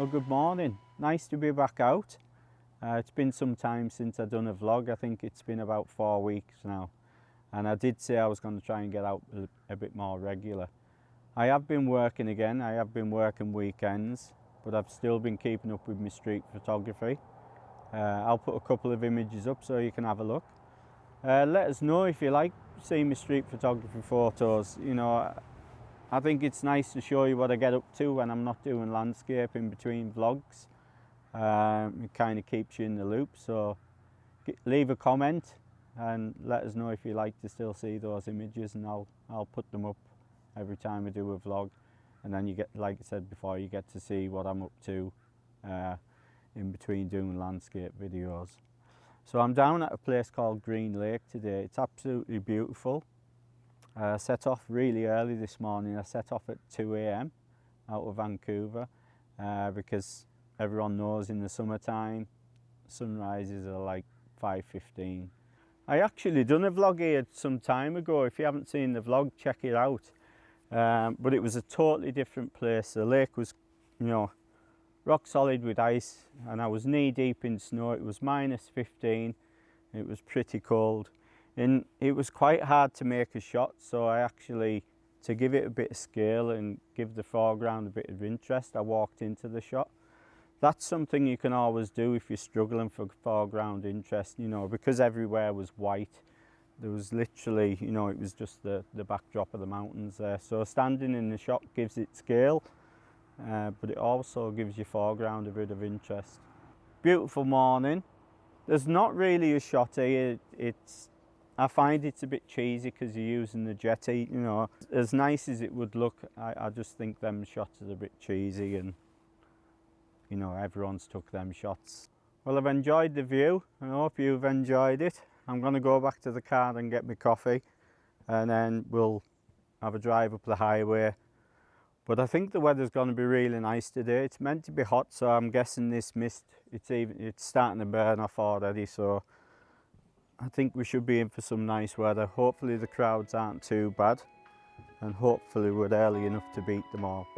Well, good morning. Nice to be back out. It's been some time since I've done a vlog. I think it's been about 4 weeks now. And I did say I was going to try and get out a bit more regular. I have been working again. I have been working weekends, but I've still been keeping up with my street photography. I'll put a couple of images up so you can have a look. Let us know if you like seeing my street photography photos. You know, I think it's nice to show you what I get up to when I'm not doing landscape in between vlogs. It kind of keeps you in the loop, so leave a comment and let us know if you like to still see those images, and I'll put them up every time I do a vlog. And then you get, like I said before, you get to see what I'm up to in between doing landscape videos. So I'm down at a place called Green Lake today. It's absolutely beautiful. I set off really early this morning. I set off at 2 AM out of Vancouver because everyone knows in the summertime sunrises are like 5:15. I actually done a vlog here some time ago. If you haven't seen the vlog, check it out. But it was a totally different place. The lake was, you know, rock solid with ice, and I was knee deep in snow. It was -15. It was pretty cold. And it was quite hard to make a shot, so I actually, to give it a bit of scale and give the foreground a bit of interest, I walked into the shot. That's something you can always do if you're struggling for foreground interest, you know, because everywhere was white. There was literally, you know, it was just the backdrop of the mountains there. So standing in the shot gives it scale, but it also gives your foreground a bit of interest. Beautiful morning. There's not really a shot here. I find it's a bit cheesy because you're using the jetty, you know. As nice as it would look, I just think them shots are a bit cheesy, and you know, everyone's took them shots. Well, I've enjoyed the view, and I hope you've enjoyed it. I'm going to go back to the car and get my coffee, and then we'll have a drive up the highway. But I think the weather's going to be really nice today. It's meant to be hot, so I'm guessing this mist, it's starting to burn off already, so I think we should be in for some nice weather. Hopefully the crowds aren't too bad, and hopefully we're early enough to beat them all.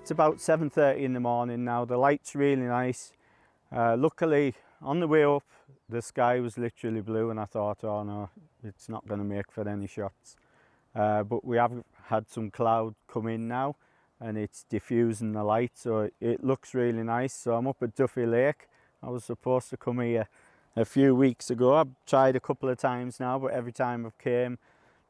It's about 7:30 in the morning now. The light's really nice. Luckily, on the way up, the sky was literally blue, and I thought, oh no, it's not going to make for any shots. But we have had some cloud come in now, and it's diffusing the light, so it looks really nice. So I'm up at Duffy Lake. I was supposed to come here a few weeks ago. I've tried a couple of times now, but every time I've came,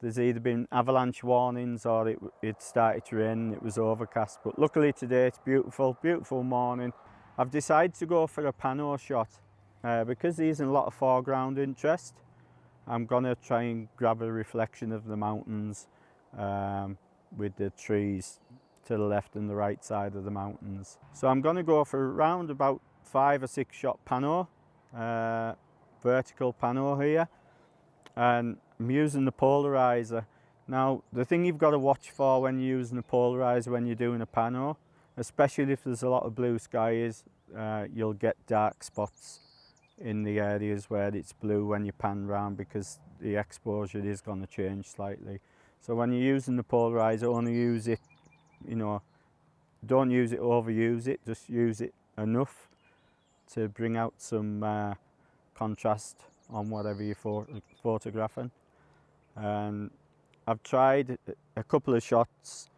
there's either been avalanche warnings or it started to rain and it was overcast. But luckily today it's beautiful, beautiful morning. I've decided to go for a pano shot because there isn't a lot of foreground interest. I'm gonna try and grab a reflection of the mountains with the trees to the left and the right side of the mountains. So I'm gonna go for around about 5 or 6 shot pano, vertical pano here, and I'm using the polarizer. Now, the thing you've got to watch for when you're using a polarizer when you're doing a pano, especially if there's a lot of blue skies, you'll get dark spots in the areas where it's blue when you pan round, because the exposure is going to change slightly. So when you're using the polarizer, only use it, you know, don't use it, overuse it, just use it enough to bring out some contrast on whatever you're photographing. And I've tried a couple of shots,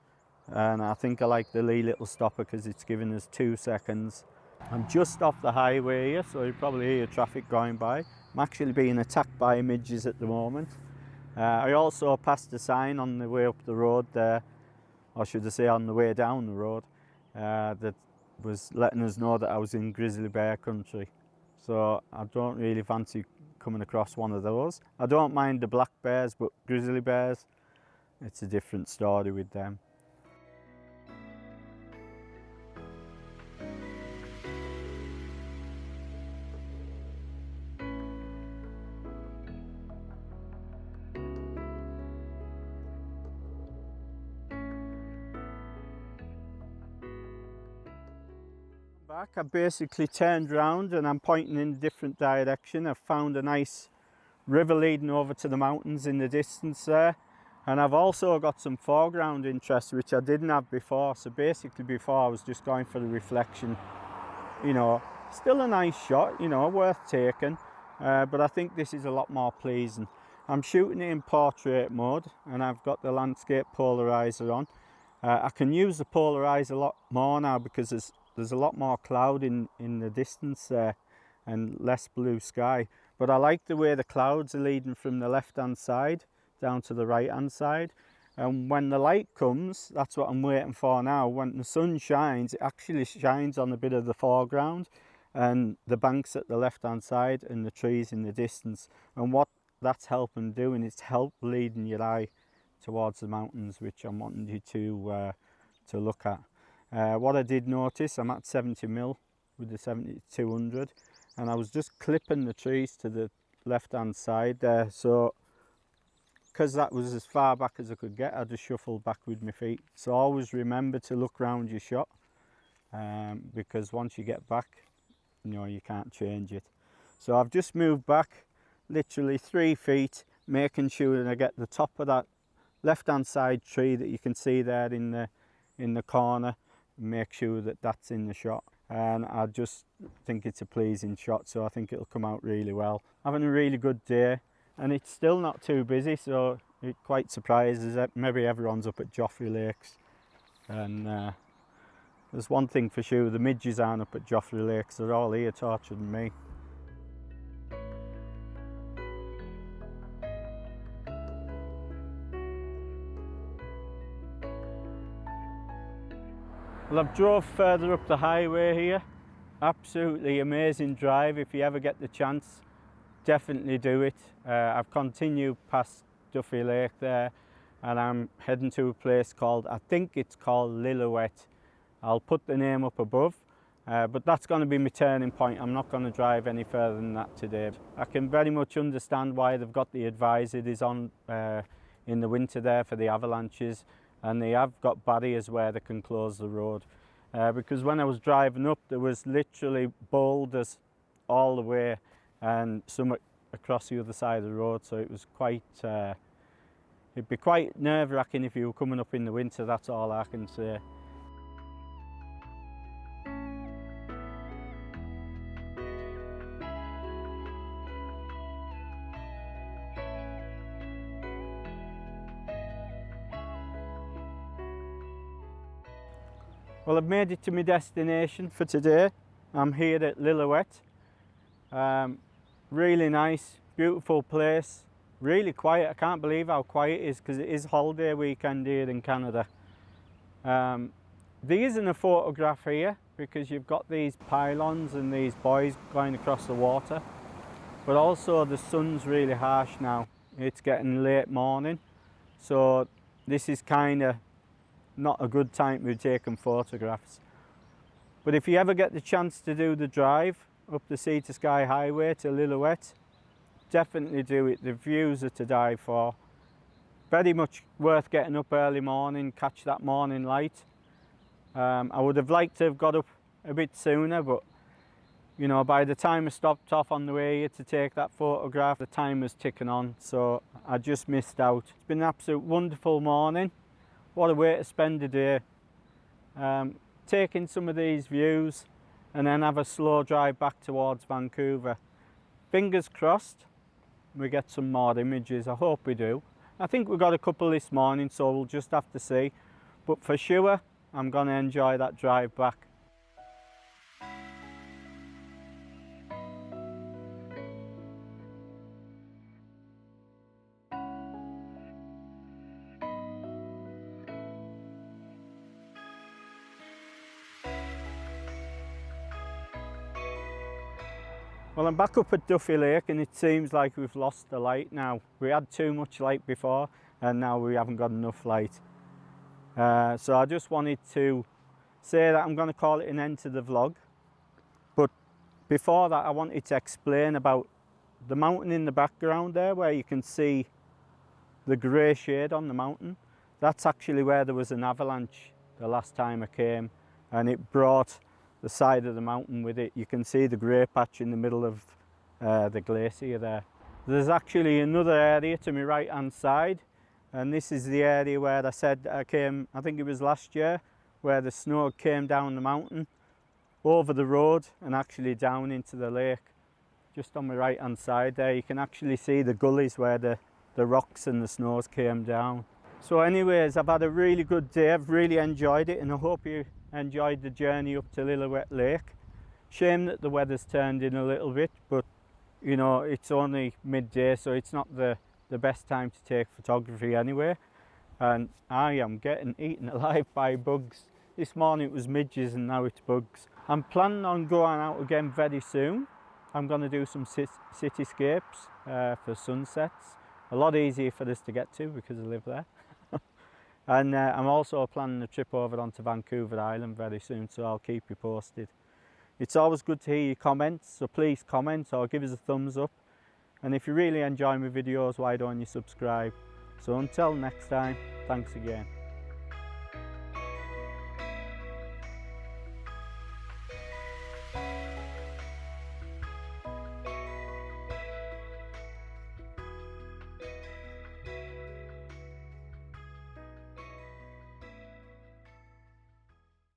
and I think I like the little stopper because it's giving us 2 seconds. I'm just off the highway here, so you probably hear traffic going by. I'm actually being attacked by midges at the moment. I also passed a sign on the way up the road there, or should I say on the way down the road, that was letting us know that I was in grizzly bear country. So I don't really fancy coming across one of those. I don't mind the black bears, but grizzly bears, it's a different story with them. back, I basically turned round and I'm pointing in a different direction. I've found a nice river leading over to the mountains in the distance there, and I've also got some foreground interest which I didn't have before. So basically before I was just going for the reflection, you know, still a nice shot, you know, worth taking, but I think this is a lot more pleasing. I'm shooting it in portrait mode and I've got the landscape polarizer on. I can use the polarizer a lot more now because there's a lot more cloud in the distance there and less blue sky. But I like the way the clouds are leading from the left hand side down to the right hand side. And when the light comes, that's what I'm waiting for now. When the sun shines, it actually shines on a bit of the foreground and the banks at the left hand side and the trees in the distance. And what that's helping doing is help leading your eye towards the mountains, which I'm wanting you to look at. What I did notice, I'm at 70mm with the 70-200, and I was just clipping the trees to the left hand side there. So because that was as far back as I could get, I just shuffled back with my feet. So always remember to look round your shot, because once you get back, you know, you can't change it. So I've just moved back literally 3 feet, making sure that I get the top of that left hand side tree that you can see there in the corner. Make sure that that's in the shot, and I just think it's a pleasing shot, so I think it'll come out really well. Having a really good day, and it's still not too busy, so it quite surprises that maybe everyone's up at Duffy Lakes. And there's one thing for sure, the midges aren't up at Duffy Lakes, they're all here torturing me. Well, I've drove further up the highway here. Absolutely amazing drive. If you ever get the chance, definitely do it. I've continued past Duffy Lake there, and I'm heading to a place called, I think it's called Lillooet. I'll put the name up above, but that's going to be my turning point. I'm not going to drive any further than that today. I can very much understand why they've got the advisories on in the winter there for the avalanches. And they have got barriers where they can close the road. Because when I was driving up, there was literally boulders all the way and some across the other side of the road. So it was quite, it'd be quite nerve-wracking if you were coming up in the winter, that's all I can say. Well, I've made it to my destination for today. I'm here at Lillooet. Really nice, beautiful place, really quiet. I can't believe how quiet it is because it is holiday weekend here in Canada. There isn't a photograph here because you've got these pylons and these buoys going across the water, but also the sun's really harsh now. It's getting late morning, so this is kind of not a good time to be taking photographs. But if you ever get the chance to do the drive up the Sea to Sky Highway to Lillooet, definitely do it. The views are to die for. Very much worth getting up early morning, catch that morning light. I would have liked to have got up a bit sooner, but you know, by the time I stopped off on the way here to take that photograph, the time was ticking on, so I just missed out. It's been an absolute wonderful morning. What a way to spend the day. Taking some of these views and then have a slow drive back towards Vancouver. Fingers crossed we get some more images, I hope we do. I think we got a couple this morning, so we'll just have to see. But for sure, I'm going to enjoy that drive back. Well, I'm back up at Duffy Lake and it seems like we've lost the light now. We had too much light before and now we haven't got enough light. So I just wanted to say that I'm going to call it an end to the vlog. But before that, I wanted to explain about the mountain in the background there where you can see the grey shade on the mountain. That's actually where there was an avalanche the last time I came, and it brought the side of the mountain with it. You can see the grey patch in the middle of the glacier there. There's actually another area to my right hand side, and this is the area where I said I came, I think it was last year, where the snow came down the mountain, over the road and actually down into the lake. Just on my right hand side there, you can actually see the gullies where the rocks and the snows came down. So anyways, I've had a really good day. I've really enjoyed it, and I hope you enjoyed the journey up to Lillooet Lake. Shame that the weather's turned in a little bit, but you know, it's only midday, so it's not the best time to take photography anyway. And I am getting eaten alive by bugs. This morning it was midges and now it's bugs. I'm planning on going out again very soon. I'm going to do some cityscapes for sunsets. A lot easier for us to get to because I live there. And I'm also planning a trip over onto Vancouver Island very soon, so I'll keep you posted. It's always good to hear your comments, so please comment or give us a thumbs up. And if you really enjoy my videos, why don't you subscribe? So until next time, thanks again.